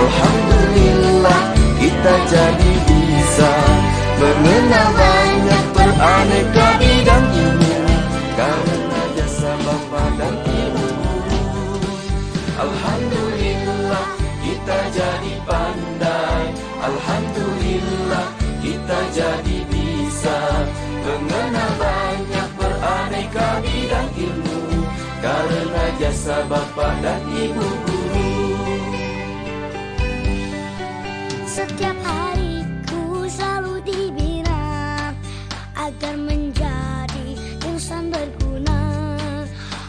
Alhamdulillah kita jadi bisa mengenal banyak beraneka bidang ilmu karena jasa Bapa dan Ibu guru. Alhamdulillah kita jadi pandai, alhamdulillah kita jadi bisa mengenal banyak beraneka bidang ilmu karena jasa Bapa dan Ibu guru. Setiap hariku selalu dibina agar menjadi insan berguna.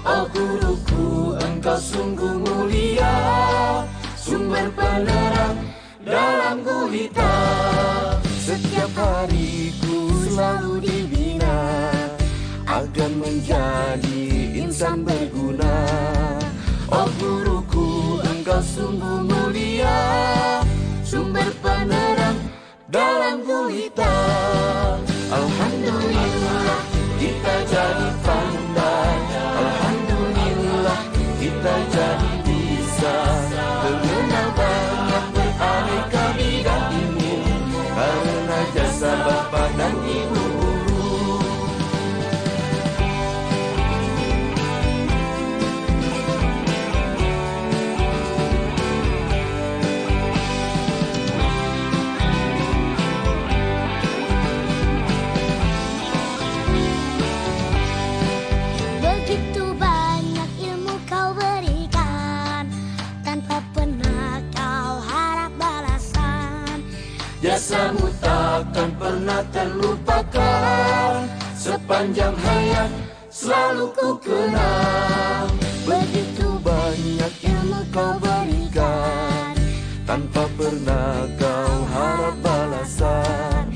Oh guruku, engkau sungguh mulia, sumber penerang dalam gulita. Setiap hariku selalu dibina agar menjadi insan berguna. Oh guruku, engkau sungguh mulia, sumber penerang dalam gulita. Alhamdulillah kita jadi pandai, alhamdulillah kita jadi bisa mengenal banyak beraneka bidang ilmu karena jasa Bapa dan Ibu guru. Begitu banyak ilmu kau berikan, tanpa pernah kau harap balasan. Jasamu takkan pernah terlupakan, sepanjang hayat selalu ku kenang. Begitu banyak ilmu kau berikan, tanpa pernah kau harap balasan.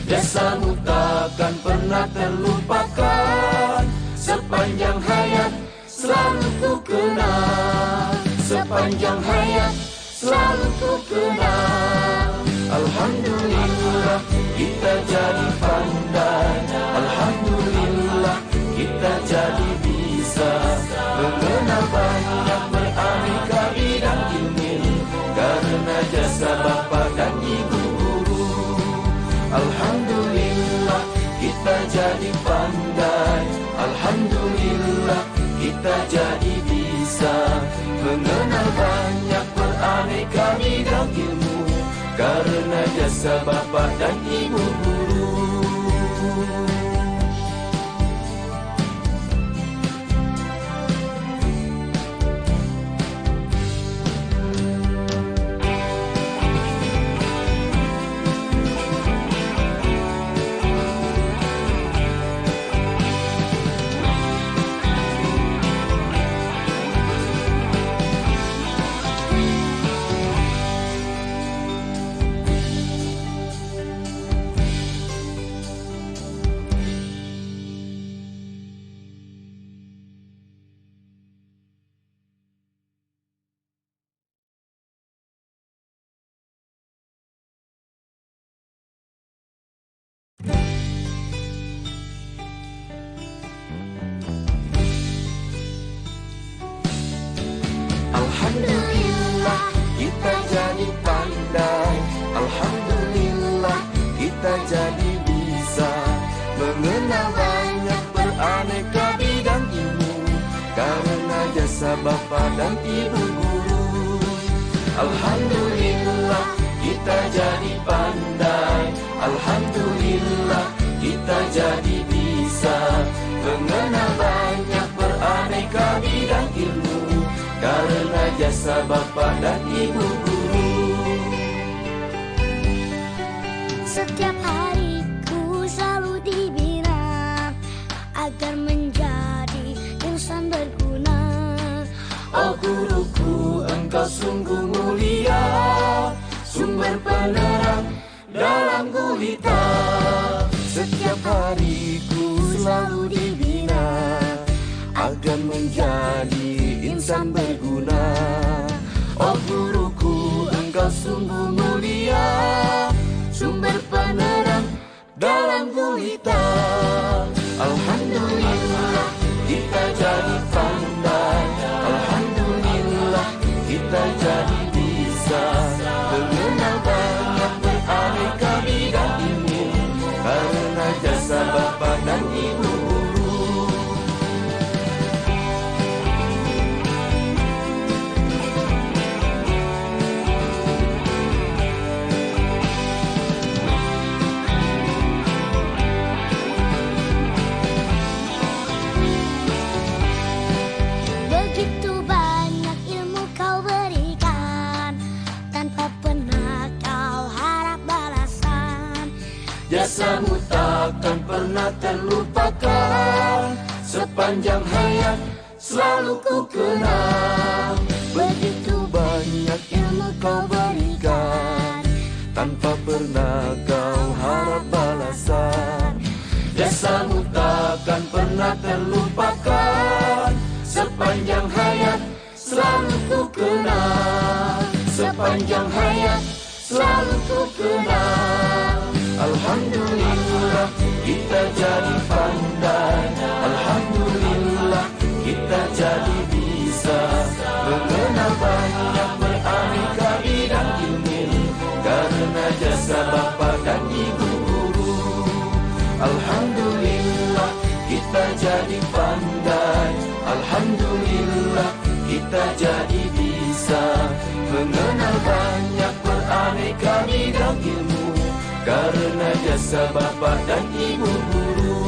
Jasamu takkan pernah terlupakan, sepanjang hayat selalu ku kenang. Sepanjang hayat selalu ku kenang. Alhamdulillah kita jadi pandai, alhamdulillah kita jadi bisa mengenal banyak beraneka bidang ilmu karena jasa Bapa dan Ibu guru. Alhamdulillah kita jadi pandai, alhamdulillah kita jadi bisa mengenal banyak beraneka bidang ilmu karena jasa Bapa dan Ibu guru. Alhamdulillah kita jadi pandai, alhamdulillah kita jadi bisa mengenal banyak beraneka bidang ilmu karena jasa Bapa dan Ibu guru. Alhamdulillah kita jadi pandai, alhamdulillah kita jadi bisa mengenal banyak beraneka bidang ilmu karena jasa Bapa dan Ibu guru. Setiap hariku selalu dibina agar menjadi insan berguna. Oh guruku, engkau sungguh mulia, sumber penerang dalam gulita. Setiap hariku selalu dibina agar menjadi insan berguna. Oh guruku, engkau sungguh mulia, sumber penerang dalam gulita. Alhamdulillah kita jadi pandai, alhamdulillah kita jadi bisa Jasamu takkan pernah terlupakan, sepanjang hayat selalu ku kenang. Begitu banyak ilmu kau berikan, tanpa pernah kau harap balasan. Jasamu takkan pernah terlupakan, sepanjang hayat selalu ku kenang. Sepanjang hayat selalu ku kenang. Alhamdulillah kita jadi pandai, alhamdulillah kita jadi bisa mengenal banyak beraneka bidang ilmu, karena jasa bapa dan ibu guru. Alhamdulillah kita jadi pandai, alhamdulillah kita jadi bisa mengenal banyak beraneka bidang ilmu, karena jasa bapa dan ibu guru.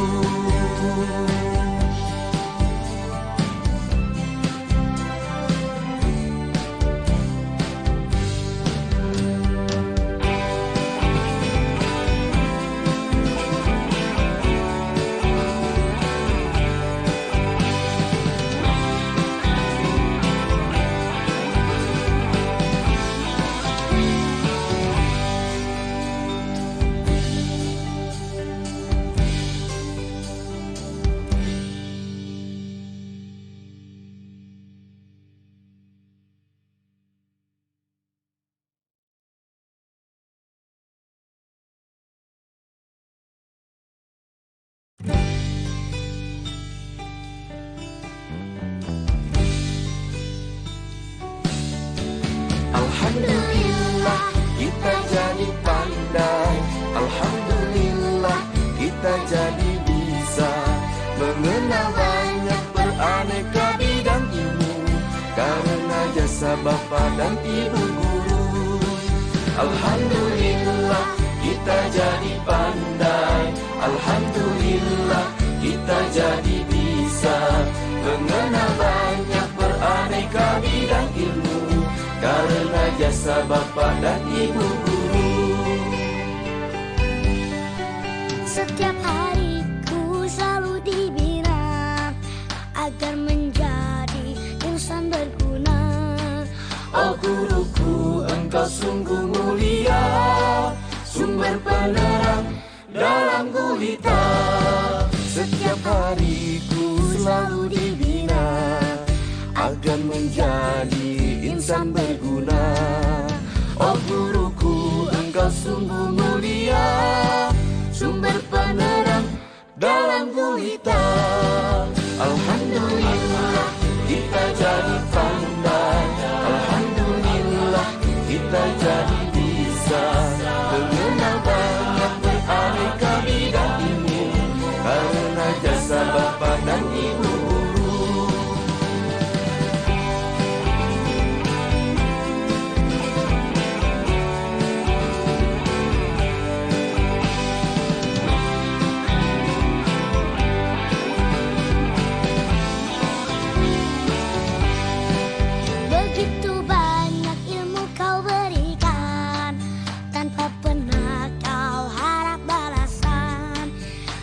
Alhamdulillah kita jadi pandai, alhamdulillah kita jadi bisa mengenal banyak beraneka bidang ilmu, karena jasa bapa dan ibu guru. Alhamdulillah kita jadi pandai, alhamdulillah kita jadi bisa mengenal banyak beraneka bidang ilmu, karena jasa bapa dan ibu guru. setiap hari ku selalu dibina agar menjadi insan berguna. Oh guruku, engkau sungguh mulia, sumber penerang dalam gulita. Setiap hari ku selalu dibina agar menjadi insan berguna. Oh guruku, engkau sungguh mulia, sumber penerang dalam gulita. Alhamdulillah kita jadi pandai, alhamdulillah kita jadi bisa mengenal banyak beraneka bidang ilmu, karena jasa bapa dan ibu guru. Begitu banyak ilmu kau berikan, tanpa pernah kau harap balasan.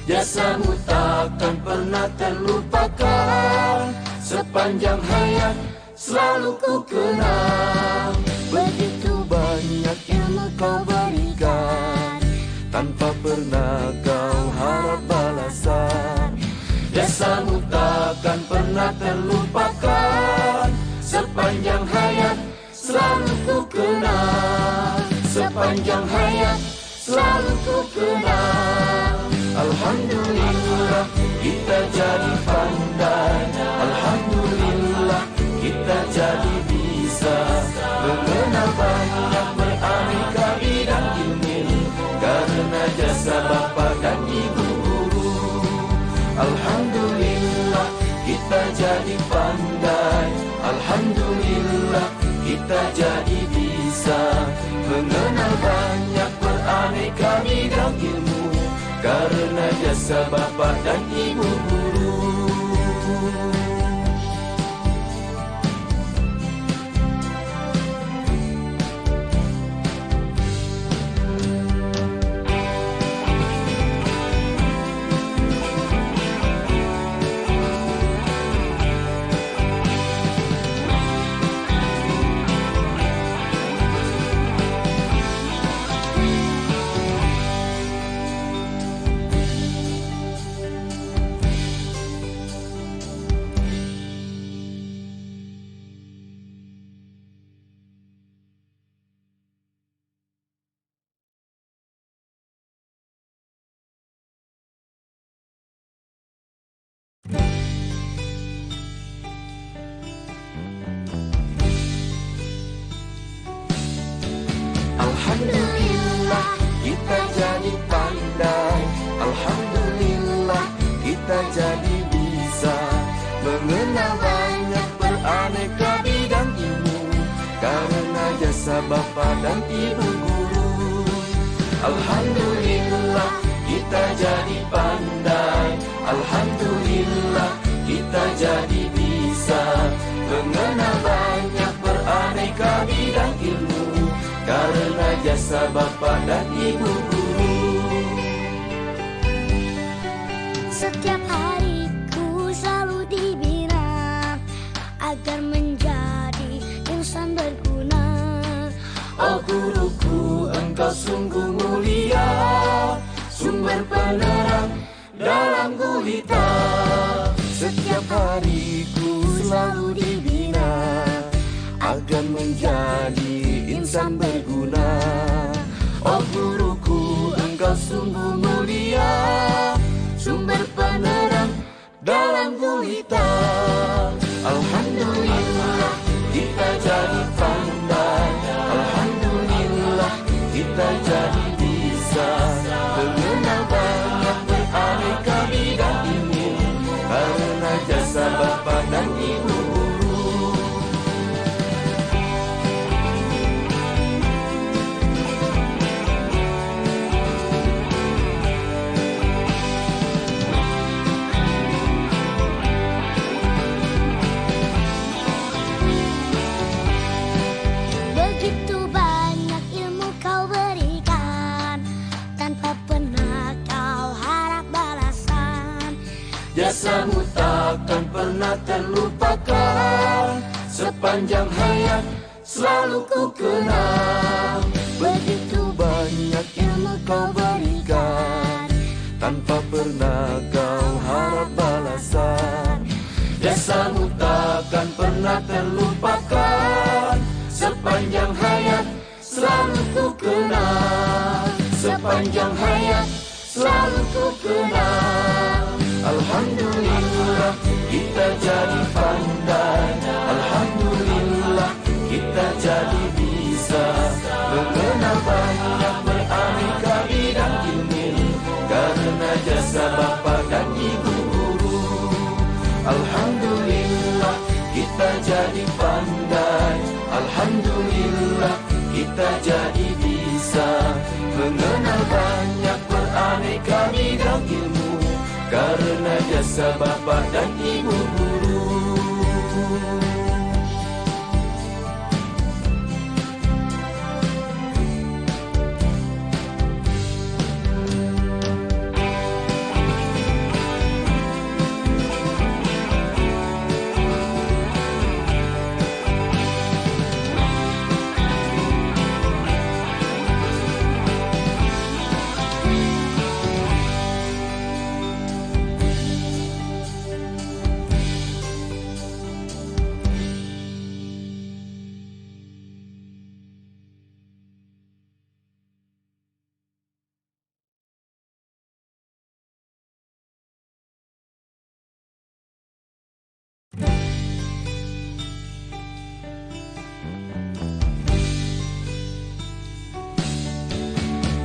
Jasamu takkan pernah terlupakan, sepanjang hayat selalu ku kenang. Begitu Banyak ilmu kau berikan, tanpa pernah kau harap balasan. Jasamu takkan pernah terlupakan, sepanjang hayat selalu ku kenang. Sepanjang hayat selalu ku kenang. Alhamdulillah kita jadi pandai, alhamdulillah kita jadi bisa mengenal banyak beraneka bidang ilmu, karena jasa bapa dan ibu guru. Alhamdulillah kita jadi pandai, alhamdulillah kita jadi bisa mengenal banyak beraneka bidang ilmu, karena jasa bapa dan ibu guru. dan ibu guru. Alhamdulillah kita jadi pandai, alhamdulillah kita jadi bisa mengenal banyak beraneka bidang ilmu karena jasa bapa dan ibu guru. Setiap hariku selalu dibina agar menjadi insan berguna. Oh guruku, engkau sungguh mulia, sumber penerang dalam gulita. Setiap hariku selalu dibina agar menjadi insan berguna. Oh guruku, engkau sungguh mulia, sumber penerang dalam gulita. Alhamdulillah kita jadi pandai, alhamdulillah kita jadi bisa mengenal banyak beraneka bidang ilmu karena jasa bapa dan ibu guru. Begitu banyak ilmu kau berikan, tanpa pernah kau harap balasan. Jasamu takkan pernah terlupakan, sepanjang hayat selalu ku kenang. Begitu banyak ilmu kau berikan, tanpa pernah kau harap balasan. Jasamu takkan pernah terlupakan, sepanjang hayat selalu ku kenang. Sepanjang hayat selalu ku kenang. Alhamdulillah kita jadi pandai, alhamdulillah kita jadi bisa mengenal banyak beraneka bidang ilmu karena jasa bapa dan ibu guru. Alhamdulillah kita jadi pandai, alhamdulillah kita jadi bisa mengenal banyak beraneka bidang ilmu karena jasa bapa dan ibu guru.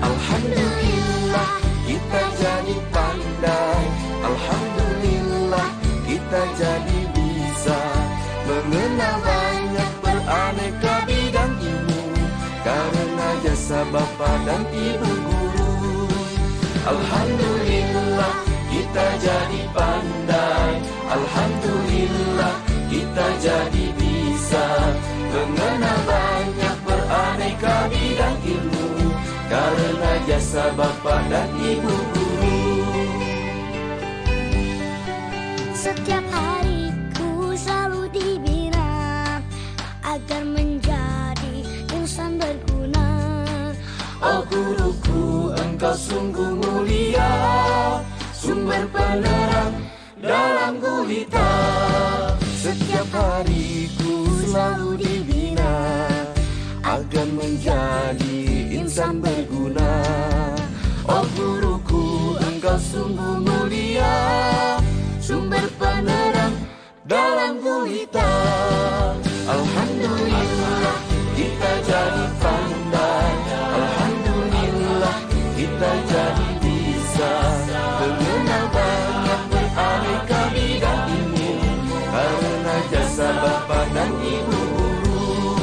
Alhamdulillah kita jadi pandai, alhamdulillah kita jadi bisa mengenal banyak beraneka bidang ilmu karena jasa bapa dan ibu guru. Alhamdulillah kita jadi pandai, alhamdulillah kita jadi bisa mengenal banyak beraneka bidang ilmu karena jasa bapa dan ibu guru. Setiap hariku selalu dibina agar menjadi insan berguna. Oh guruku, engkau sungguh mulia, sumber penerang dalam gulita. Setiap hariku selalu dibina agar menjadi insan berguna. Oh guruku, engkau sungguh mulia, sumber penerang dalam gulita. Alhamdulillah kita jadi pandai, alhamdulillah kita jadi bisa mengenal banyak beraneka bidang ilmu karena jasa bapa dan ibu guru.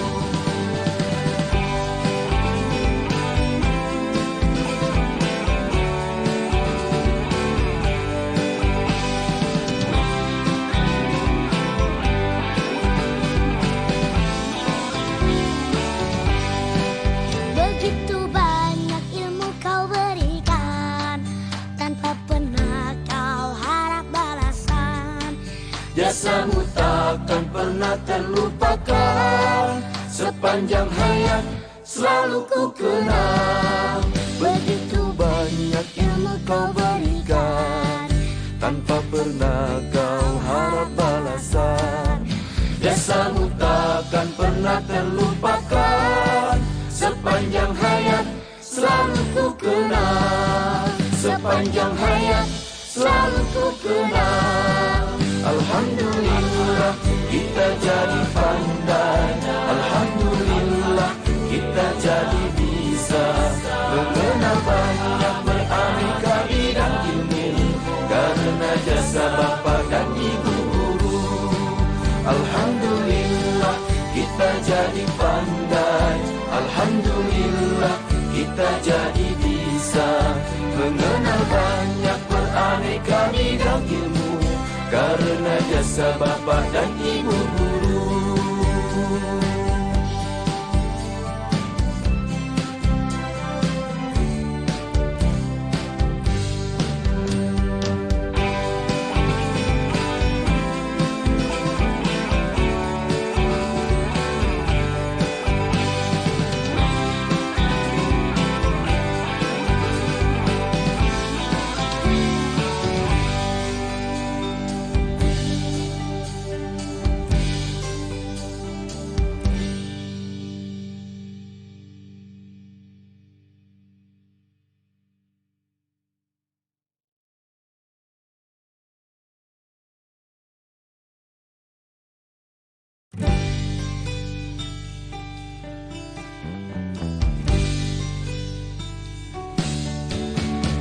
Jasamu takkan pernah terlupakan, sepanjang hayat selalu ku kenang. Begitu banyak ilmu kau berikan, tanpa pernah kau harap balasan. Jasamu takkan pernah terlupakan, sepanjang hayat selalu ku kenang. Sepanjang hayat selalu ku kenang. Alhamdulillah kita jadi pandai, alhamdulillah kita jadi bisa mengenal banyak beraneka bidang ilmu, karena jasa bapa dan ibu guru. Alhamdulillah kita jadi pandai, alhamdulillah kita jadi bisa mengenal banyak beraneka bidang ilmu, karena jasa bapa dan ibu guru.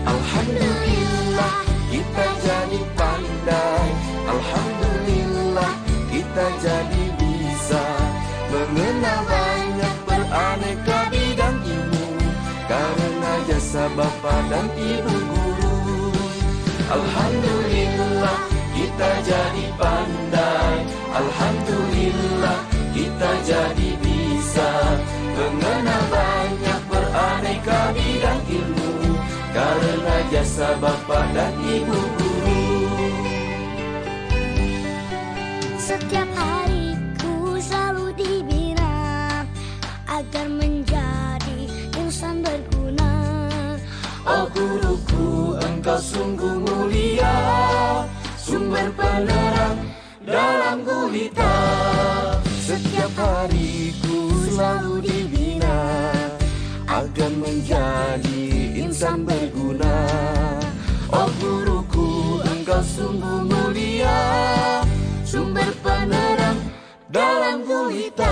Alhamdulillah kita jadi pandai, alhamdulillah kita jadi bisa mengenal banyak beraneka bidang ilmu, karena jasa bapa dan ibu guru. Alhamdulillah kita jadi pandai, alhamdulillah kita jadi bisa mengenal banyak beraneka bidang ilmu, karena jasa bapa dan ibu guru. Setiap hariku selalu dibina agar menjadi insan berguna. Oh guruku, engkau sungguh mulia, sumber penerang dalam gulita. Setiap hariku selalu dibina agar menjadi insan berguna. Oh guruku, engkau sungguh mulia, sumber penerang dalam gulita.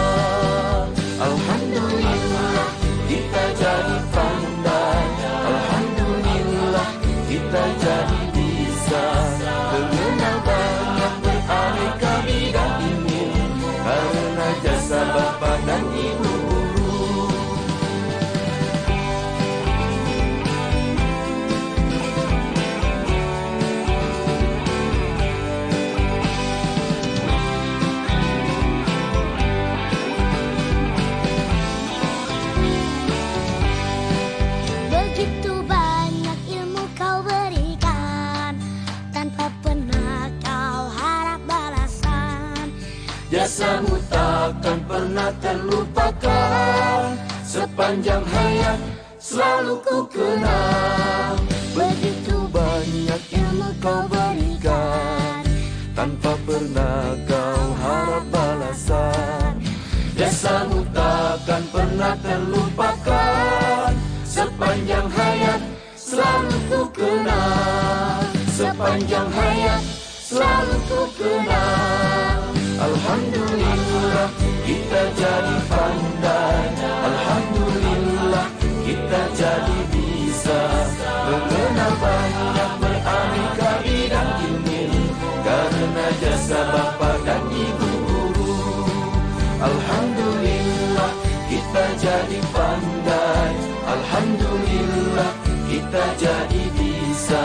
Alhamdulillah kita jadi pandai, alhamdulillah kita jadi bisa mengenal banyak beraneka bidang ilmu, karena jasa bapa dan ibu guru. Begitu banyak ilmu kau berikan, tanpa pernah kau harap balasan. Jasamu takkan pernah terlupakan, sepanjang hayat selalu ku kenang. Begitu banyak ilmu kau berikan, tanpa pernah kau harap balasan. Jasamu takkan pernah terlupakan, sepanjang hayat selalu ku kenang. Sepanjang hayat selalu ku kenang. Alhamdulillah kita jadi pandai, alhamdulillah kita jadi bisa mengenal banyak beraneka bidang ilmu, karena jasa bapa dan ibu guru. Alhamdulillah kita jadi pandai, alhamdulillah kita jadi bisa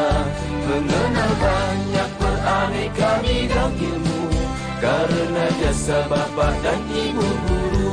mengenal banyak beraneka bidang ilmu, karena jasa bapa dan ibu guru.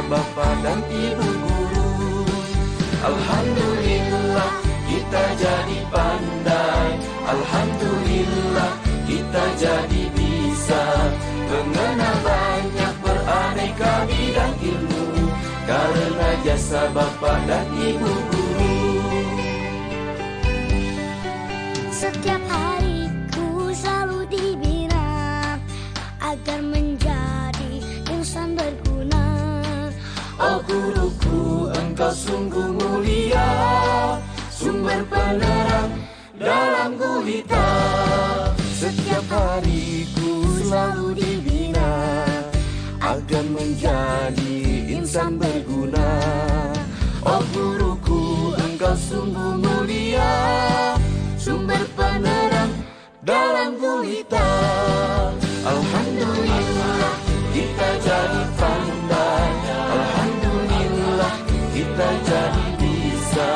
bapa dan ibu guru. Alhamdulillah kita jadi pandai, alhamdulillah kita jadi bisa mengenal banyak beraneka bidang ilmu karena jasa bapa dan ibu guru. Setiap hariku selalu dibina agar menjadi insan berguna. Oh guruku, engkau sungguh mulia, sumber penerang dalam gulita. Setiap hariku selalu dibina agar menjadi insan berguna. Oh guruku, engkau sungguh mulia, sumber penerang dalam gulita. Alhamdulillah kita jadi pandai, alhamdulillah kita jadi bisa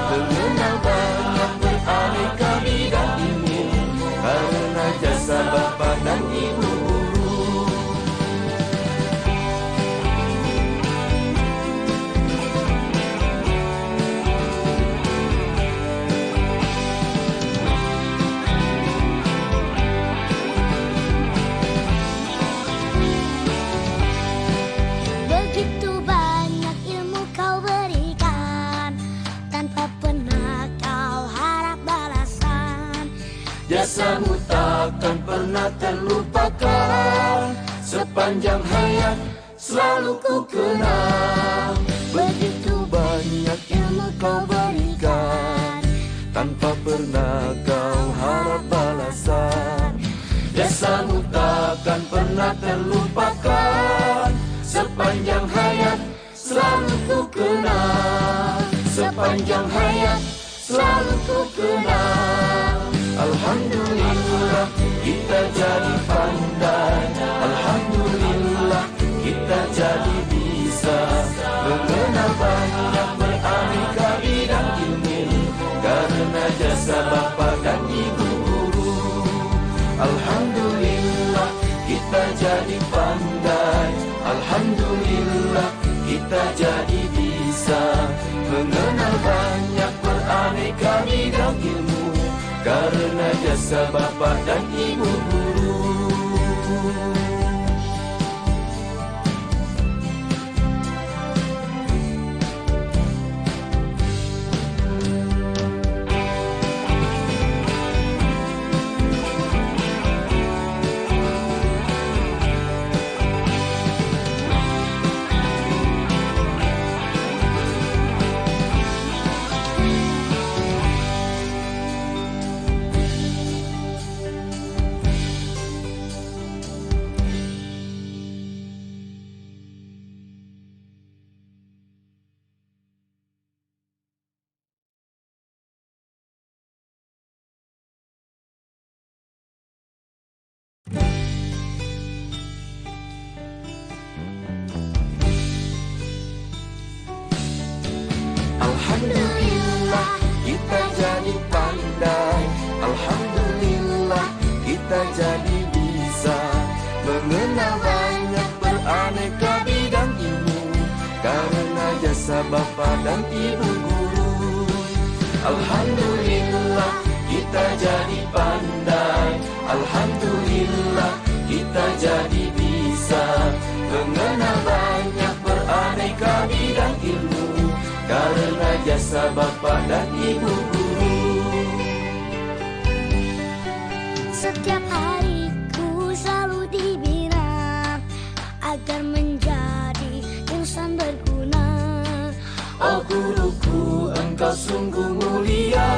mengenal banyak beraneka bidang ilmu karena jasa bapa dan ibu guru. Begitu banyak ilmu kau berikan, tanpa pernah kau harap balasan. Jasamu takkan pernah terlupakan, sepanjang hayat selalu ku kenang. Begitu banyak ilmu kau berikan, tanpa pernah kau harap balasan. Jasamu takkan pernah terlupakan, sepanjang hayat selalu ku kenang. Sepanjang hayat selalu ku kenang. Alhamdulillah kita jadi pandai, alhamdulillah kita jadi bisa mengenal banyak beraneka bidang ilmu karena jasa bapa dan ibu guru. Alhamdulillah kita jadi pandai, alhamdulillah kita jadi bisa mengenal banyak beraneka bidang ilmu karena jasa bapa dan ibu guru. Alhamdulillah kita jadi pandai, alhamdulillah kita jadi bisa mengenal banyak beraneka bidang ilmu karena jasa bapa dan ibu guru. Alhamdulillah kita jadi pandai, alhamdulillah kita jadi bisa mengenal banyak beraneka bidang ilmu karena jasa bapa dan ibu guru. Setiap hariku selalu dibina agar menjadi insan berguna. Oh guruku, engkau sungguh mulia,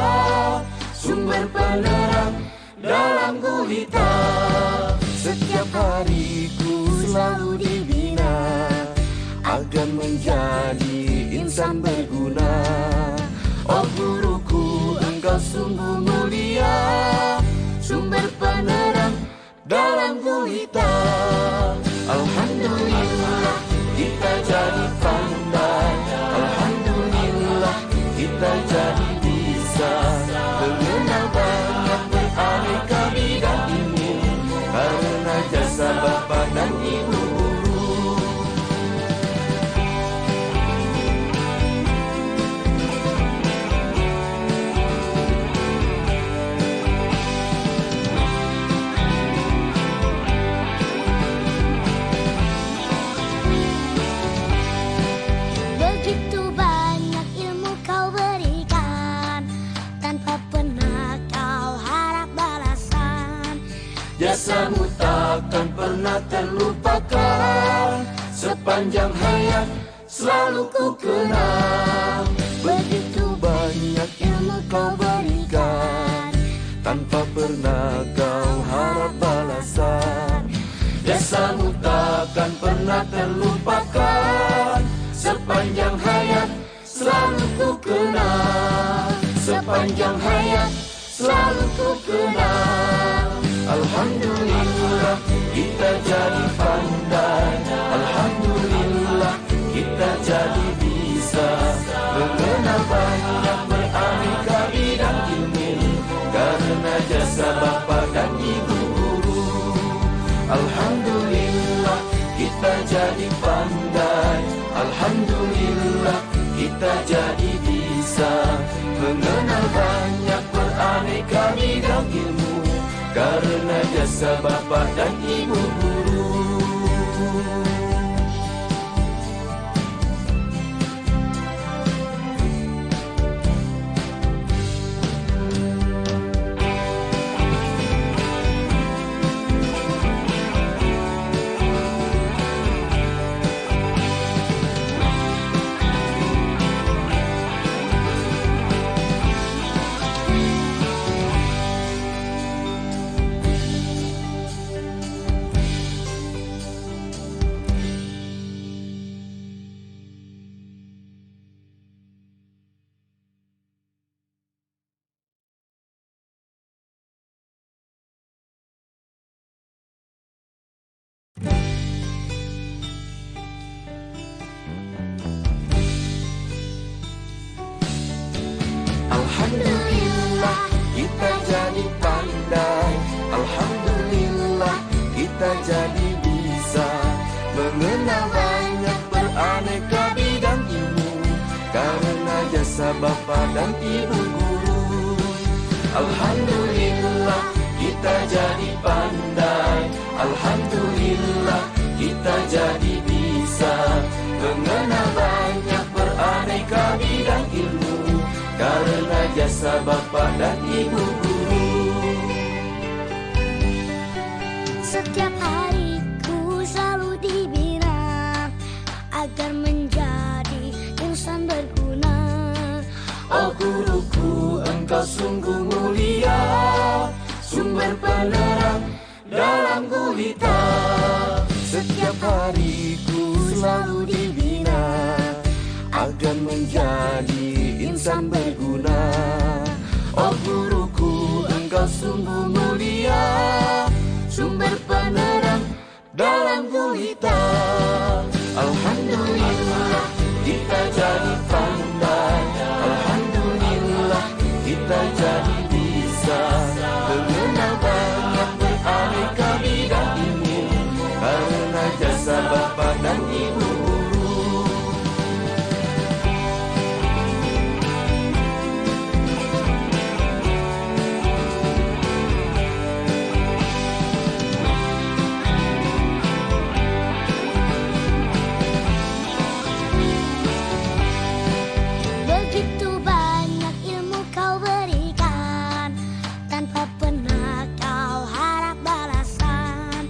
sumber penerang dalam gulita. Setiap hariku selalu dibina agar menjadi insan berguna. Oh guruku, engkau sungguh mulia, sumber penerang dalam gulita. Alhamdulillah kita jadi pandai, alhamdulillah kita jadi bisa mengenal banyak beraneka bidang ilmu karena jasa bapa dan ibu guru. pernah terlupakan. Sepanjang hayat selalu ku kenang. Begitu banyak ilmu kau berikan, tanpa pernah kau harap balasan. Jasamu takkan pernah terlupakan. Sepanjang hayat selalu ku kenang. Sepanjang hayat selalu ku kenang. Alhamdulillah kita jadi pandai. Alhamdulillah kita jadi bisa mengenal banyak beraneka bidang ilmu, karena jasa bapa dan ibu guru. Alhamdulillah kita jadi pandai. Alhamdulillah kita jadi bisa mengenal banyak beraneka bidang ilmu, karena jasa bapa dan ibu guru. Alhamdulillah kita jadi pandai. Alhamdulillah kita jadi bisa mengenal banyak beraneka bidang ilmu, karena jasa bapa dan ibu guru. Alhamdulillah kita jadi pandai. Alhamdulillah kita jadi bisa mengenal banyak beraneka bidang ilmu, karena jasa bapa dan ibu guru. Setiap hariku selalu dibina agar menjadi insan berguna. Oh guruku, engkau sungguh mulia, sumber penerang dalam gulita. Setiap hariku selalu dibina agar menjadi insan berguna. Oh guruku, engkau sungguh mulia, sumber penerang dalam gulita. Alhamdulillah kita jadi pandai. Alhamdulillah kita jadi bisa mengenal banyak beraneka bidang ilmu, karena jasa bapa dan ibu guru. Begitu banyak ilmu kau berikan, tanpa pernah kau harap balasan.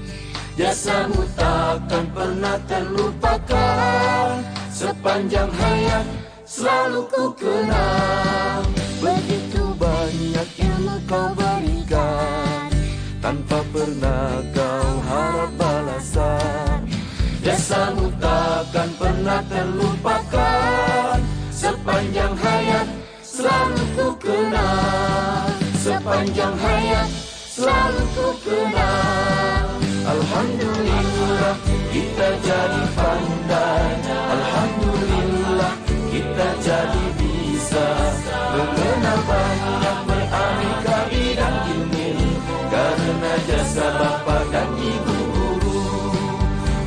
Jasamu takkan pernah terlupakan. Sepanjang hayat selalu ku kenang. Begitu banyak ilmu kau berikan, tanpa pernah kau harap balasan. Jasamu takkan pernah terlupakan. Sepanjang hayat selalu ku kenang. Sepanjang hayat selalu ku kenang. Alhamdulillah kita jadi pandai. Alhamdulillah kita jadi bisa mengenal banyak beraneka bidang ilmu, karena jasa bapa dan ibu guru.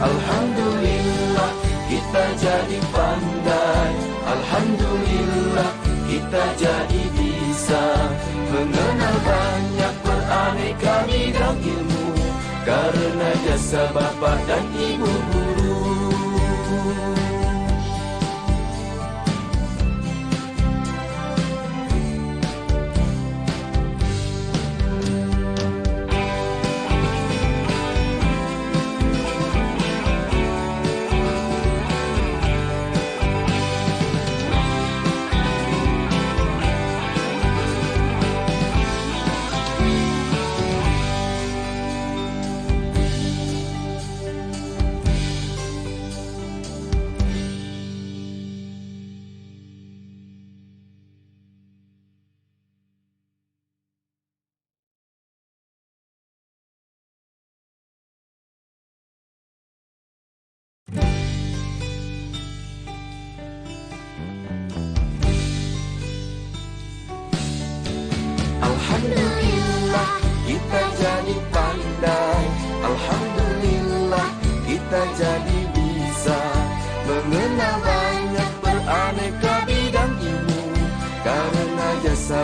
Alhamdulillah kita jadi pandai. Alhamdulillah kita jadi bisa mengenal banyak beraneka bidang ilmu, karena jasa bapa dan ibu guru.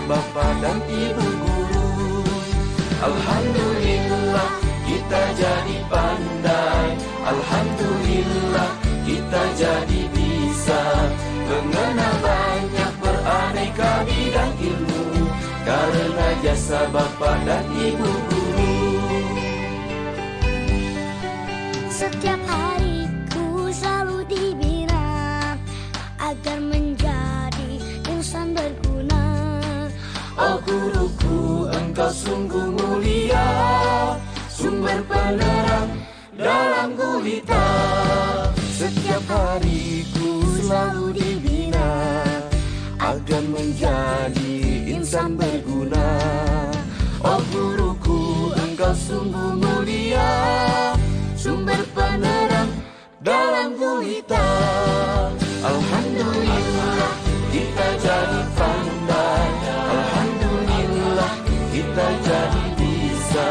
jasa bapa dan ibu guru. Alhamdulillah kita jadi pandai, alhamdulillah kita jadi bisa mengenal banyak beraneka bidang ilmu karena jasa bapa dan ibu guru. Setiap hariku selalu dibina agar menjadi insan berguna. Oh guruku, engkau sungguh mulia, sumber penerang dalam gulita. Setiap hariku selalu dibina agar menjadi insan berguna. Oh guruku, engkau sungguh mulia, sumber penerang dalam gulita. Alhamdulillah kita jadi pandai, alhamdulillah kita jadi bisa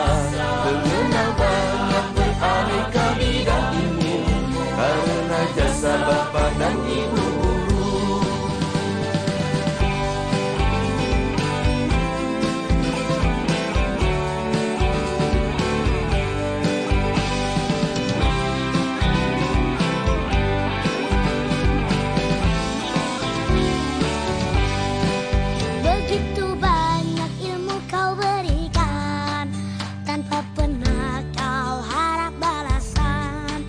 mengenal banyak beraneka bidang ilmu karena jasa bapa dan ibu guru. Begitu banyak ilmu kau berikan, tanpa pernah kau harap balasan.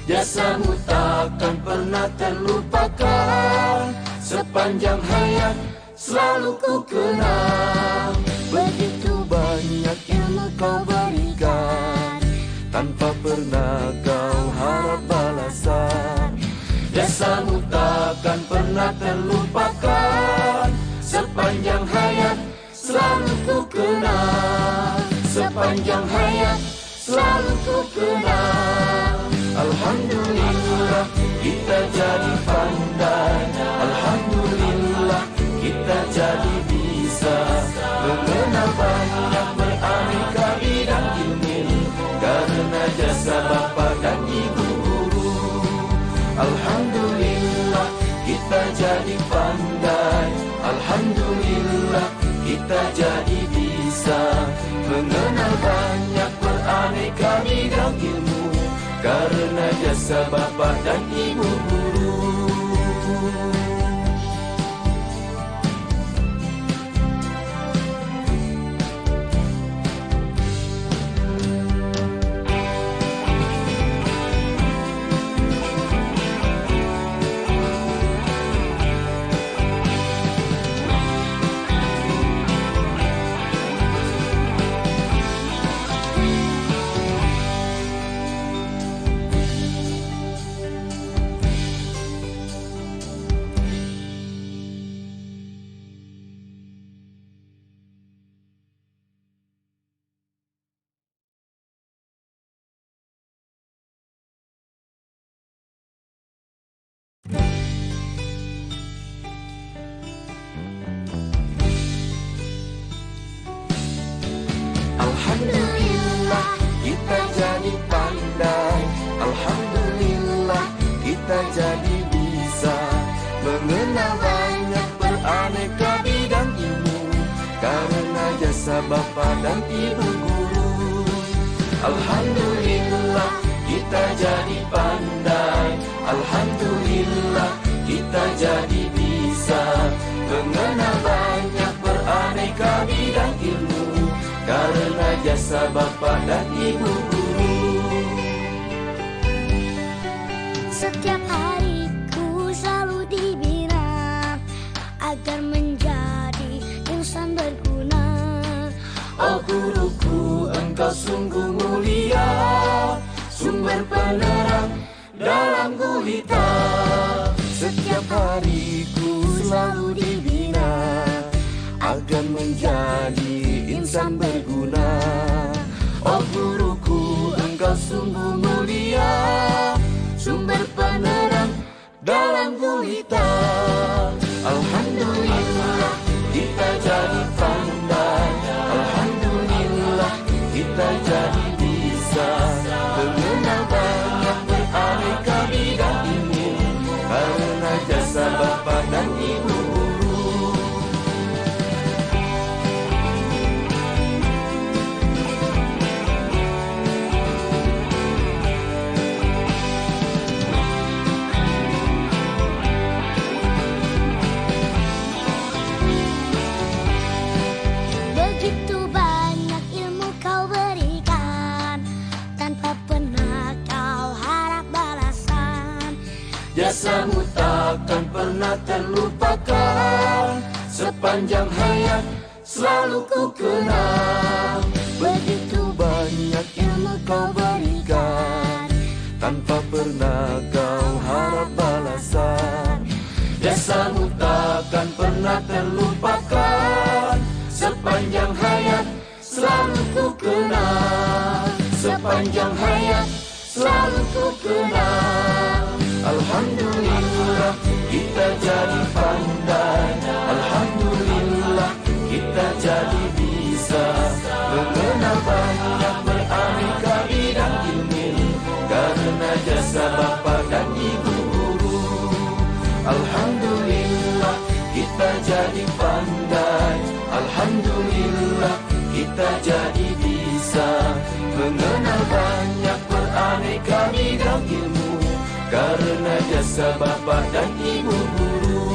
Jasamu takkan pernah terlupakan, sepanjang hayat selalu ku kenang. Begitu banyak ilmu kau berikan, tanpa pernah kau harap balasan. Jasamu takkan pernah terlupakan, sepanjang hayat selalu ku kenang. Sepanjang hayat selalu ku kenang. Alhamdulillah kita jadi pandai, alhamdulillah kita jadi bisa mengenal banyak beraneka bidang ilmu karena jasa bapa dan ibu guru. Alhamdulillah kita jadi pandai, alhamdulillah kita jadi bisa mengenal banyak beraneka bidang ilmu karena jasa bapa dan ibu guru. Alhamdulillah kita jadi pandai, alhamdulillah kita jadi bisa mengenal banyak beraneka bidang ilmu karena jasa bapa dan ibu guru. Alhamdulillah kita jadi pandai, alhamdulillah kita jadi bisa mengenal banyak beraneka bidang ilmu karena jasa bapa dan ibu guru. Setiap hariku selalu dibina agar menjadi insan berguna. Oh guruku, engkau sungguh mulia, sumber penerang dalam gulita. Setiap hariku selalu dibina agar menjadi insan berguna. Oh guruku, engkau sungguh mulia, sumber penerang dalam gulita. Alhamdulillah kita jadi pandai, alhamdulillah kita jadi bisa mengenal banyak beraneka bidang ilmu karena jasa bapa dan ibu guru. takkan pernah terlupakan. Sepanjang hayat selalu ku kenang. Begitu banyak ilmu kau berikan, tanpa pernah kau harap balasan. Jasamu takkan pernah terlupakan. Sepanjang hayat selalu ku kenang. Sepanjang hayat selalu ku kenang. Alhamdulillah kita jadi pandai. Alhamdulillah kita jadi bisa mengenal banyak beraneka bidang ilmu karena jasa bapa dan ibu guru. Alhamdulillah kita jadi pandai. Alhamdulillah kita jadi bisa mengenal banyak beraneka bidang ilmu karena jasa bapa dan ibu guru.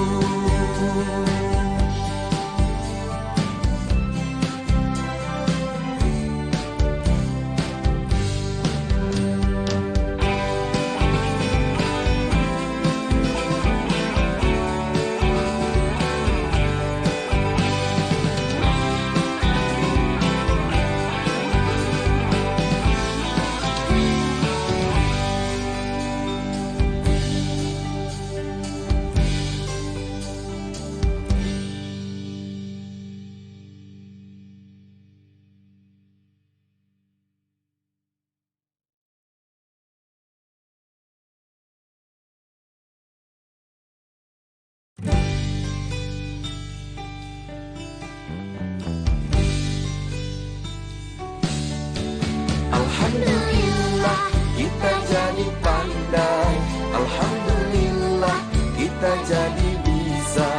Alhamdulillah kita jadi pandai. Alhamdulillah kita jadi bisa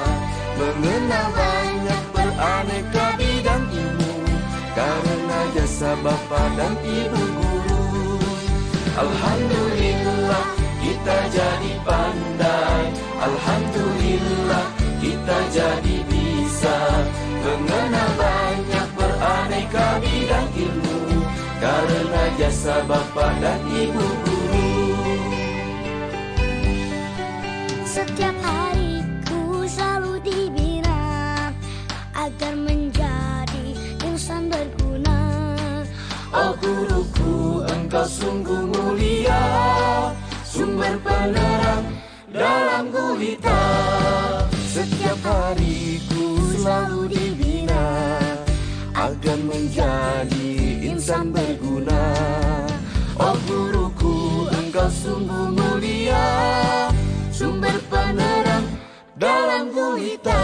mengenal banyak beraneka bidang ilmu karena jasa bapa dan ibu guru. Alhamdulillah kita jadi pandai. Alhamdulillah kita jadi bisa mengenal banyak beraneka bidang ilmu karena jasa bapa dan ibu guru. Setiap hariku selalu dibina agar menjadi insan berguna. Oh guruku, engkau sungguh mulia, sumber penerang dalam gulita. Setiap hariku selalu dibina agar menjadi insan berguna. Oh guruku, engkau sungguh mulia, sumber penerang dalam gulita.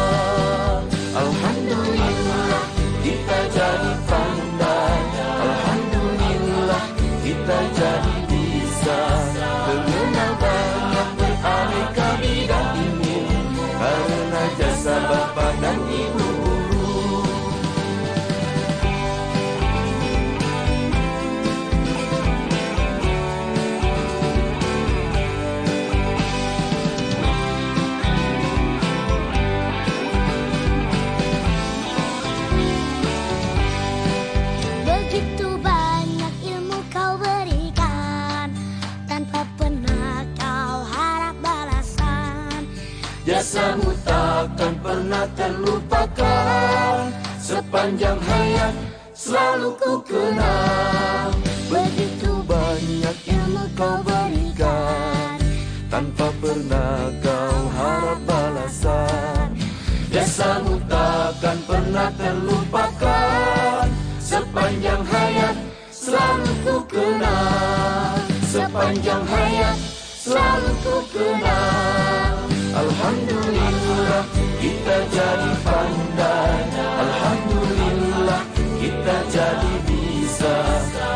Alhamdulillah kita jadi pandai. Alhamdulillah kita jadi bisa mengenal banyak beraneka bidang ilmu karena jasa bapa dan ibu guru. Begitu banyak ilmu kau berikan, tanpa pernah kau harap balasan. Jasamu takkan pernah terlupakan. Sepanjang hayat selalu ku kenang. Begitu banyak ilmu kau berikan, tanpa pernah kau harap balasan. Jasamu takkan pernah terlupakan. Sepanjang hayat selalu ku kenang. Sepanjang hayat selalu ku kenang. Alhamdulillah kita jadi pandai. Alhamdulillah kita jadi bisa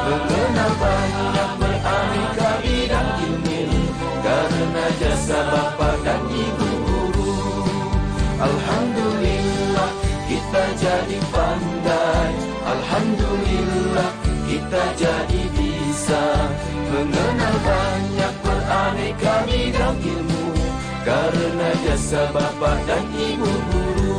mengenal banyak beraneka bidang ilmu karena jasa bapa dan ibu guru. Alhamdulillah kita jadi pandai. Alhamdulillah kita jadi bisa mengenal banyak beraneka bidang ilmu karena jasa bapa dan ibu guru.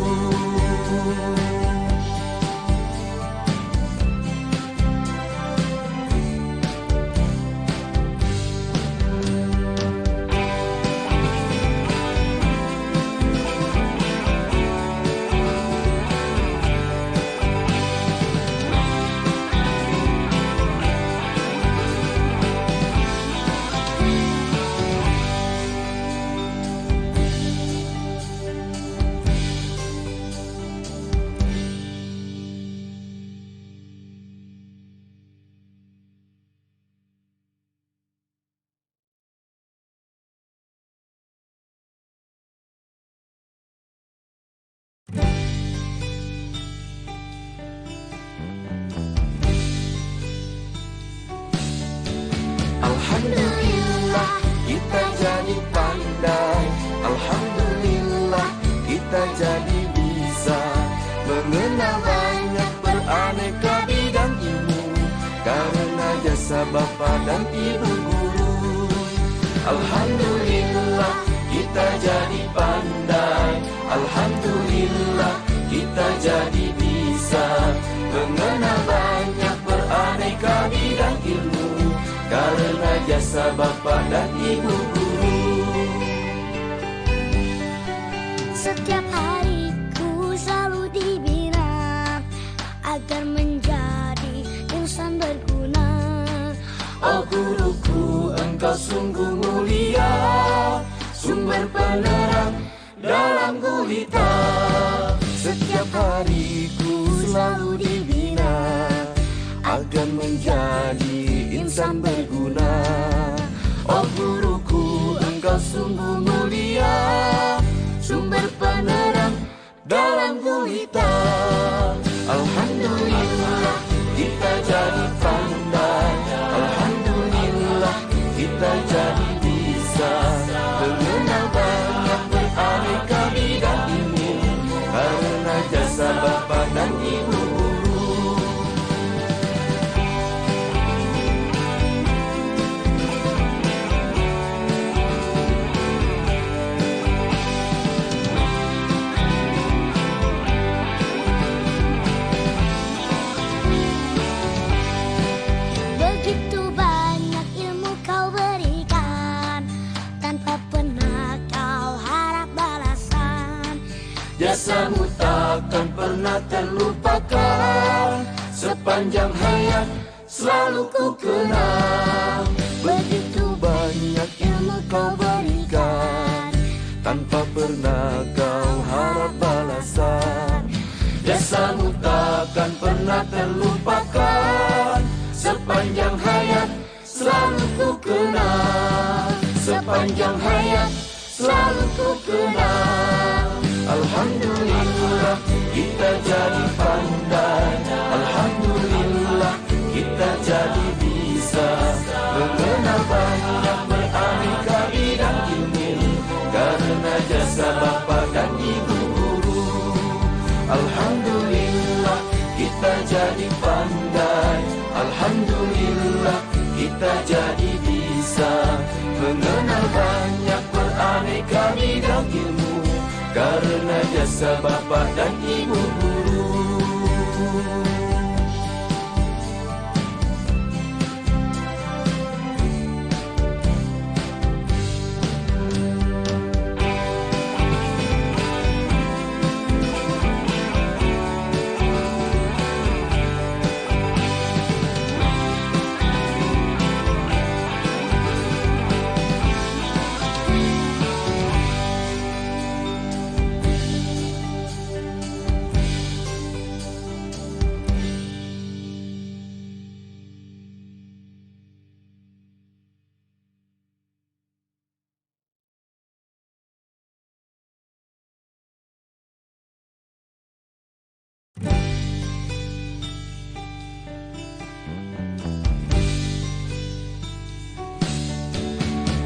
jasa Bapak dan Ibu guru. Setiap hariku selalu dibina agar menjadi insan berguna. Oh guruku, engkau sungguh mulia, sumber penerang dalam gulita. Setiap hariku selalu dibina agar menjadi insan berguna. Oh guruku, engkau sungguh mulia, sumber penerang dalam gulita. Alhamdulillah kita jadi pandai, alhamdulillah kita jadi bisa mengenal banyak beraneka bidang ilmu karena jasa Bapak dan Ibu guru. Begitu banyak ilmu kau berikan, tanpa pernah kau harap balasan. Jasamu takkan pernah terlupakan, sepanjang hayat selalu ku kenang. Begitu banyak ilmu kau berikan, tanpa pernah kau harap balasan. Jasamu takkan pernah terlupakan, sepanjang hayat selalu ku kenang. Sepanjang hayat selalu ku kenang. Alhamdulillah kita jadi pandai, alhamdulillah kita jadi bisa mengenal banyak beraneka bidang ilmu karena jasa Bapak dan Ibu guru. Alhamdulillah kita jadi pandai, alhamdulillah kita jadi bisa mengenal banyak beraneka bidang ilmu karena jasa Bapak dan Ibu guru.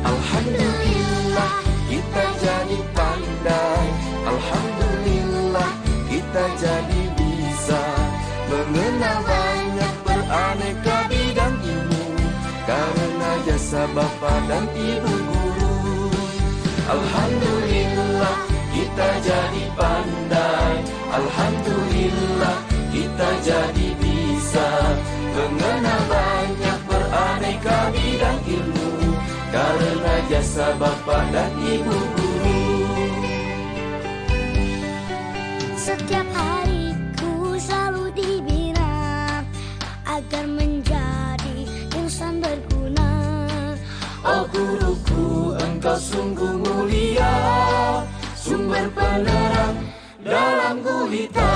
Alhamdulillah kita jadi pandai, alhamdulillah kita jadi bisa mengenal banyak beraneka bidang ilmu karena jasa Bapak dan Ibu guru. Alhamdulillah kita jadi pandai, alhamdulillah kita jadi bisa mengenal banyak beraneka bidang ilmu karena jasa Bapak dan Ibu guru. Setiap hariku selalu dibina agar menjadi insan berguna. Oh guruku, engkau sungguh mulia, sumber penerang dalam gulita.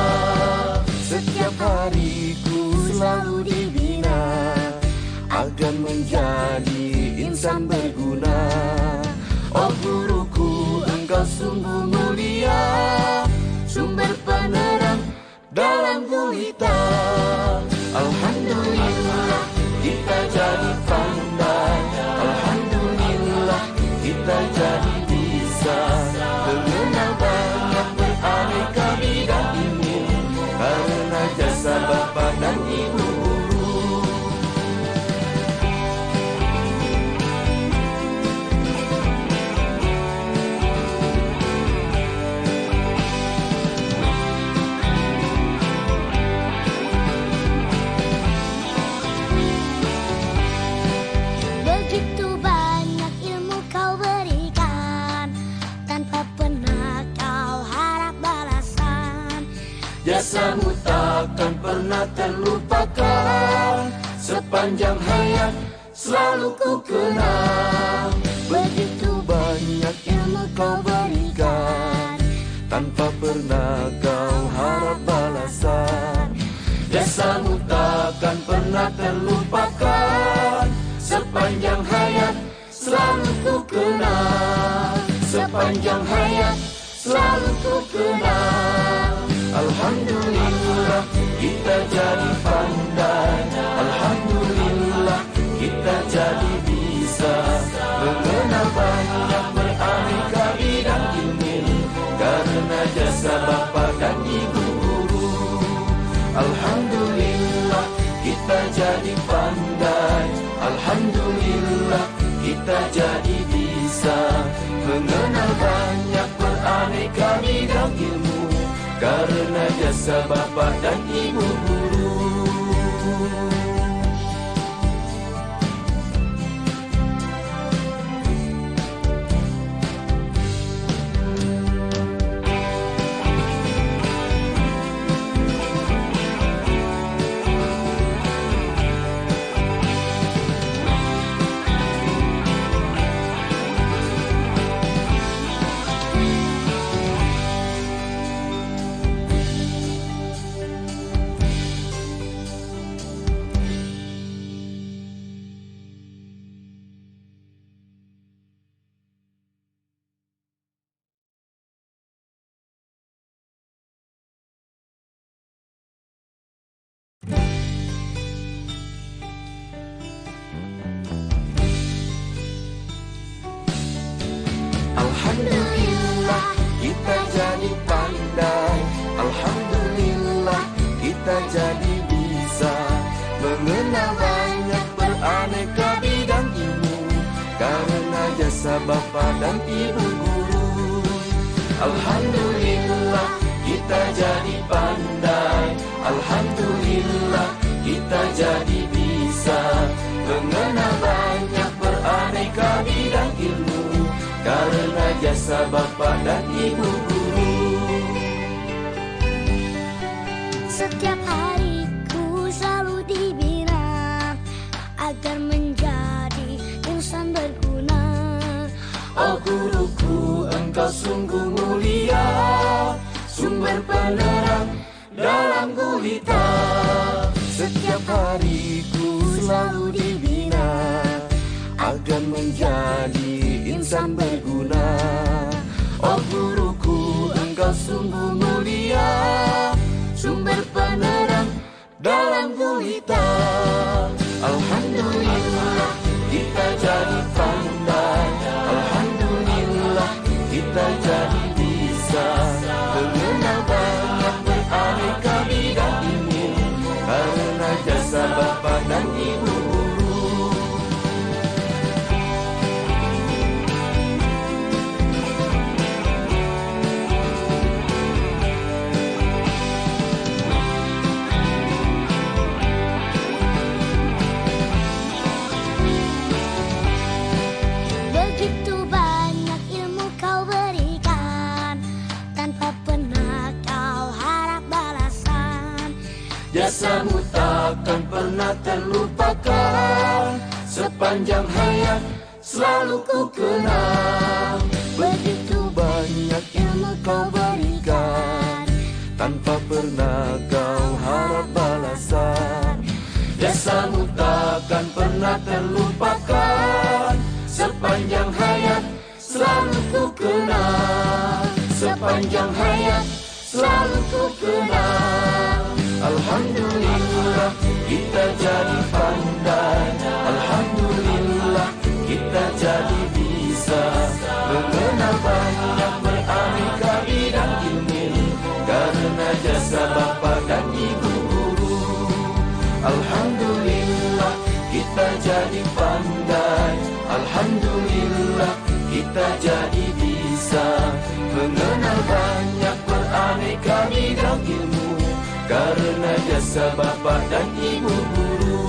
Setiap hariku selalu dibina agar menjadi insan berguna. Oh guruku, engkau sungguh mulia, sumber penerang dalam gulita. Alhamdulillah kita jadi pandai, alhamdulillah kita jadi bisa mengenal banyak beraneka bidang ilmu karena jasa Bapak dan Ibu guru. Jasamu takkan pernah terlupakan, sepanjang hayat selalu ku kenang. Begitu banyak ilmu kau berikan, tanpa pernah kau harap balasan. Jasamu takkan pernah terlupakan, sepanjang hayat selalu ku kenang. Sepanjang hayat selalu ku kenang. Alhamdulillah kita jadi pandai, alhamdulillah kita jadi bisa mengenal banyak beraneka bidang ilmu, karena jasa bapa dan ibu guru. Alhamdulillah kita jadi pandai, alhamdulillah kita jadi bisa mengenal banyak beraneka bidang ilmu, karena jasa bapa dan ibu guru. Alhamdulillah kita jadi pandai, alhamdulillah kita jadi bisa mengenal banyak beraneka bidang ilmu, karena jasa bapa dan ibu guru. Alhamdulillah kita jadi pandai, alhamdulillah kita jadi bisa mengenal banyak beraneka bidang ilmu, karena jasa bapa dan ibu guru. Setiap hariku selalu dibina agar menjadi insan berguna. Oh guruku, engkau sungguh mulia, sumber penerang dalam gulita. Setiap hariku selalu dibina agar menjadi insan berguna. Oh guruku, engkau sungguh mulia, sumber penerang dalam gulita. Alhamdulillah kita jadi pandai, alhamdulillah kita jadi bisa mengenal banyak beraneka bidang ilmu, karena jasa bapa dan ibu guru. Begitu banyak ilmu kau berikan, tanpa pernah kau harap balasan. Jasamu takkan pernah terlupakan, sepanjang hayat selalu ku kenang. Begitu banyak ilmu kau berikan, tanpa pernah kau harap balasan. Jasamu takkan pernah terlupakan, sepanjang hayat selalu ku kenang. Sepanjang hayat selalu ku kenang. Alhamdulillah kita jadi pandai, alhamdulillah kita jadi bisa mengenal banyak beraneka bidang ilmu, karena jasa bapa dan ibu guru. Alhamdulillah kita jadi pandai, alhamdulillah kita jadi bisa mengenal banyak beraneka bidang ilmu, karena jasa bapa dan ibu guru.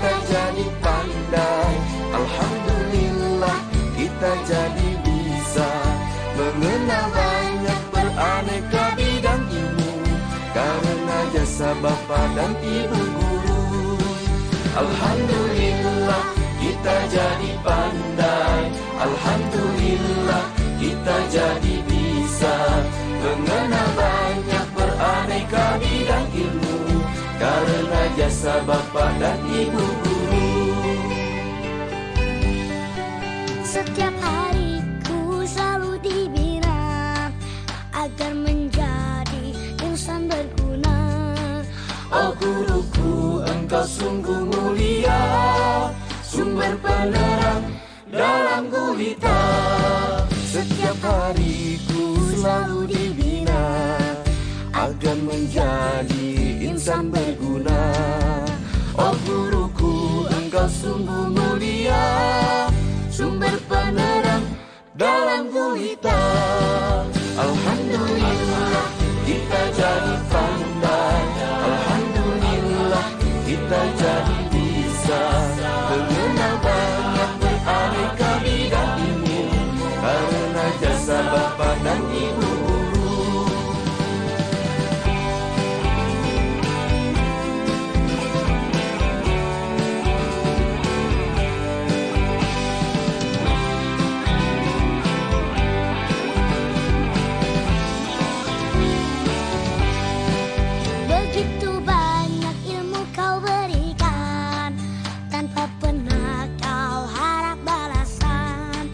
kita jadi pandai. Alhamdulillah kita jadi bisa mengenal banyak beraneka bidang ilmu karena jasa bapa dan ibu guru. Alhamdulillah kita jadi pandai. Alhamdulillah kita jadi bisa mengenal banyak beraneka bidang ilmu karena jasa bapa dan ibu guru. Setiap hariku selalu dibina agar menjadi insan berguna. Oh guruku, engkau sungguh mulia, sumber penerang dalam gulita. Setiap hariku selalu dibina agar menjadi insan berguna. Oh guruku, engkau sungguh mulia, sumber penerang dalam gulita. Alhamdulillah kita jadi pandai. Alhamdulillah kita jadi bisa mengenal banyak beraneka bidang ilmu karena jasa bapa dan ibu guru. Begitu banyak ilmu kau berikan, tanpa pernah kau harap balasan.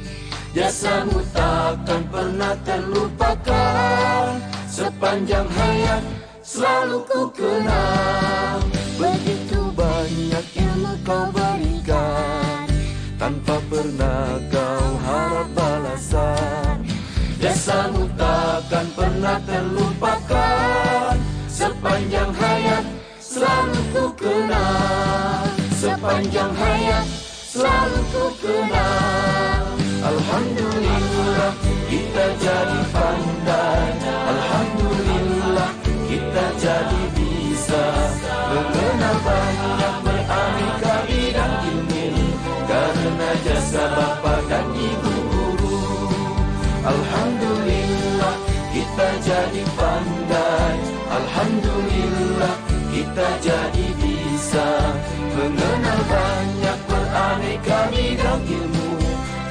Jasamu takkan pernah terlupakan, sepanjang hayat selalu ku kenang. Begitu banyak ilmu kau berikan, tanpa pernah kau harap balasan. Jasamu takkan pernah terlupakan, sepanjang hayat selalu ku kenang. Sepanjang hayat selalu ku kenang. Alhamdulillah kita jadi pandai. Alhamdulillah kita jadi bisa mengenal banyak beraneka bidang ilmu karena jasa bapa dan ibu guru. Alhamdulillah kita jadi pandai. Alhamdulillah kita jadi bisa mengenal banyak beraneka bidang ilmu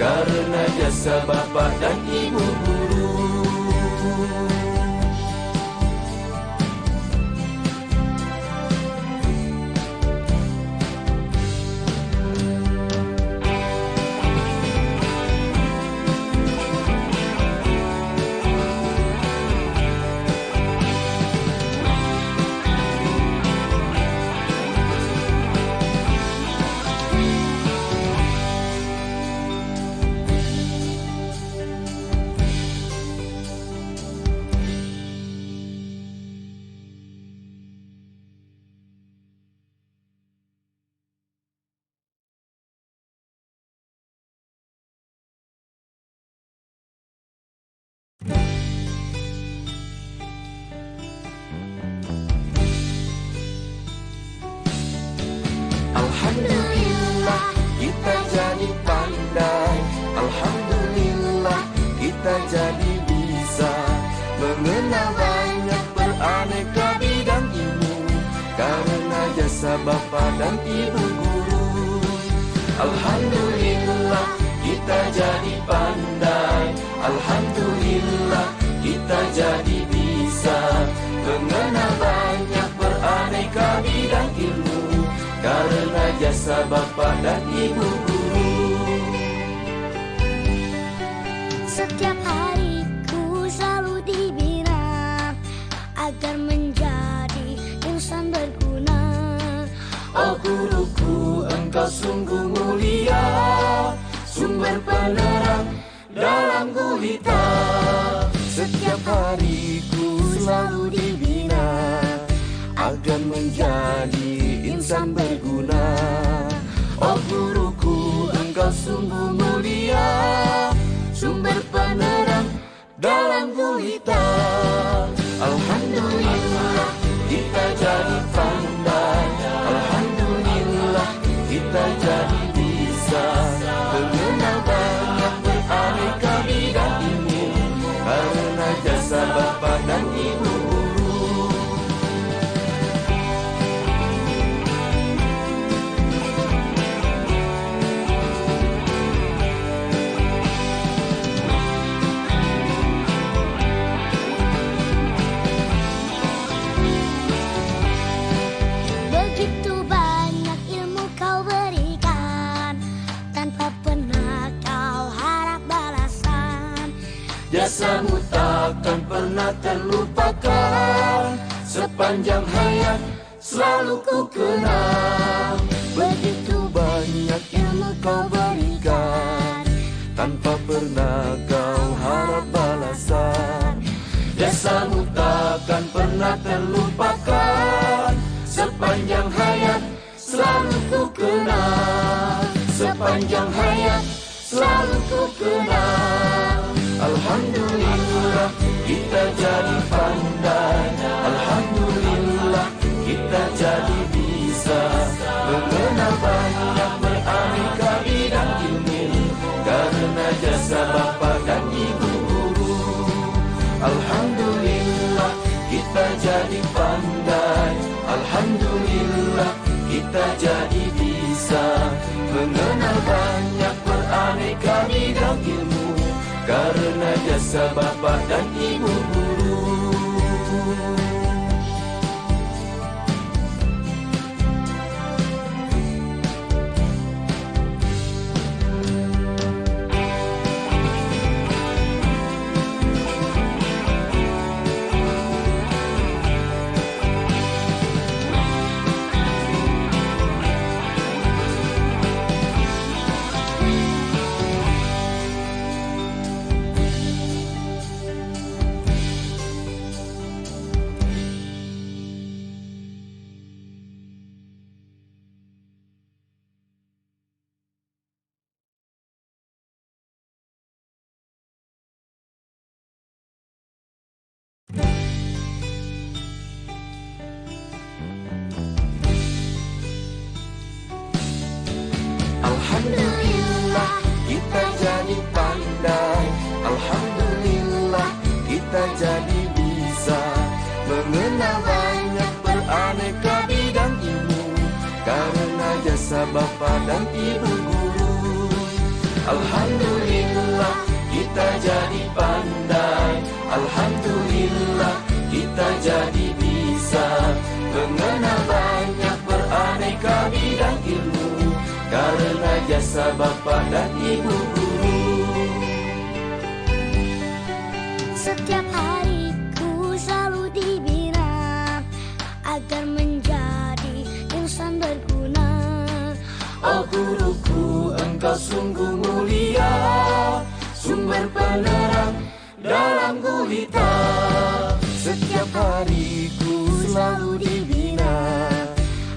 karena jasa bapa dan ibu guru. Alhamdulillah kita jadi pandai. Alhamdulillah kita jadi bisa mengenal banyak beraneka bidang ilmu karena jasa bapa dan ibu guru. Alhamdulillah kita jadi pandai. Alhamdulillah kita jadi bisa mengenal banyak beraneka bidang ilmu karena jasa bapa dan ibu guru. Setiap hariku selalu dibina agar menjadi insan berguna. Oh guruku, engkau sungguh mulia, sumber penerang dalam gulita. Setiap hariku selalu dibina agar menjadi insan berguna. Oh guruku, engkau sungguh mulia, sumber penerang dalam gulita. Alhamdulillah kita jadi pandai. Alhamdulillah Jasamu takkan pernah terlupakan, sepanjang hayat selalu ku kenang. Begitu banyak ilmu kau berikan, tanpa pernah kau harap balasan. Jasamu takkan pernah terlupakan, sepanjang hayat selalu ku kenang. Sepanjang hayat selalu ku kenang. Alhamdulillah kita jadi pandai, alhamdulillah kita jadi bisa mengenal banyak beraneka bidang ilmu, karena jasa bapa dan ibu guru. Alhamdulillah kita jadi pandai, alhamdulillah kita jadi bisa mengenal banyak beraneka bidang ilmu, karena jasa bapa dan ibu guru. Alhamdulillah kita jadi pandai, alhamdulillah kita jadi bisa mengenal banyak beraneka bidang ilmu, karena jasa bapa dan ibu guru. Alhamdulillah kita jadi pandai, alhamdulillah kita jadi bisa mengenal banyak beraneka bidang ilmu, karena jasa bapa dan ibu guru. Setiap hariku selalu dibina agar menjadi insan berguna. Oh guruku, engkau sungguh mulia, sumber penerang dalam gulita. Setiap hariku selalu dibina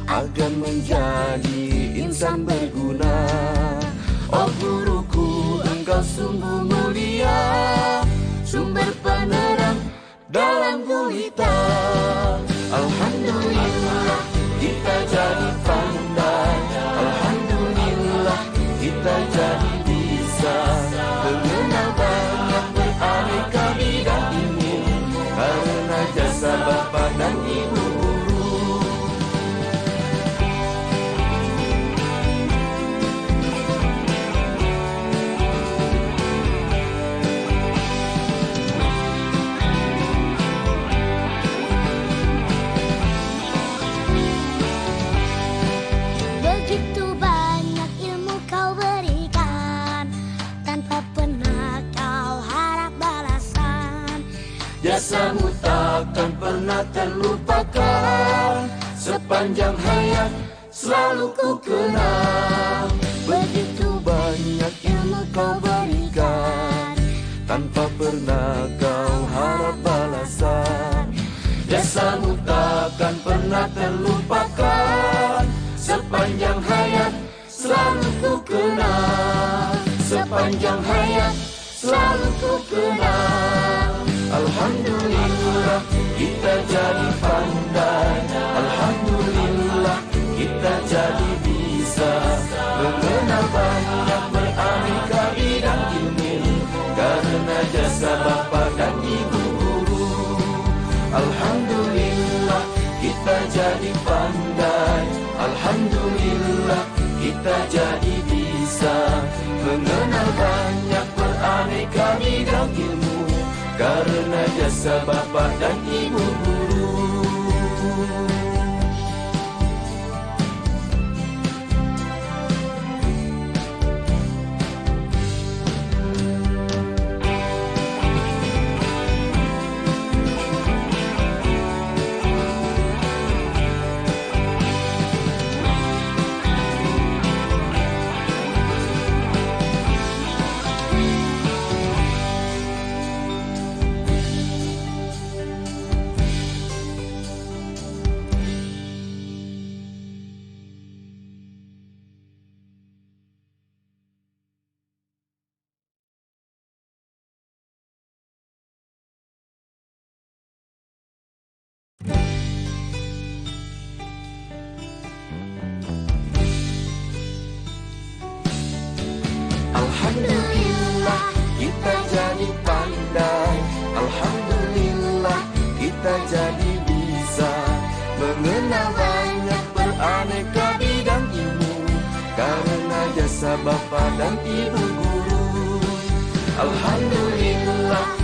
agar menjadi insan berguna. Oh guruku, engkau sungguh mulia, sumber penerang dalam gulita. Alhamdulillah kita jadi pandai, alhamdulillah kita jadi bisa mengenal banyak beraneka bidang ilmu, karena jasa bapa dan ibu guru. Begitu banyak ilmu kau berikan, tanpa pernah kau harap balasan. Jasamu takkan pernah terlupakan, sepanjang hayat selalu ku kenang. Begitu banyak ilmu kau berikan, tanpa pernah kau harap balasan. Jasamu takkan pernah terlupakan, sepanjang hayat selalu ku kenang. Sepanjang hayat selalu ku kenang. Alhamdulillah kita jadi pandai, alhamdulillah kita jadi bisa mengenal banyak beraneka bidang ilmu, karena jasa bapa dan ibu guru. Alhamdulillah kita jadi pandai, alhamdulillah kita jadi bisa mengenal banyak beraneka bidang ilmu, karena jasa bapa dan ibu guru. jadi bisa mengenal banyak beraneka bidang ilmu karena jasa Bapa dan Ibu guru. Alhamdulillah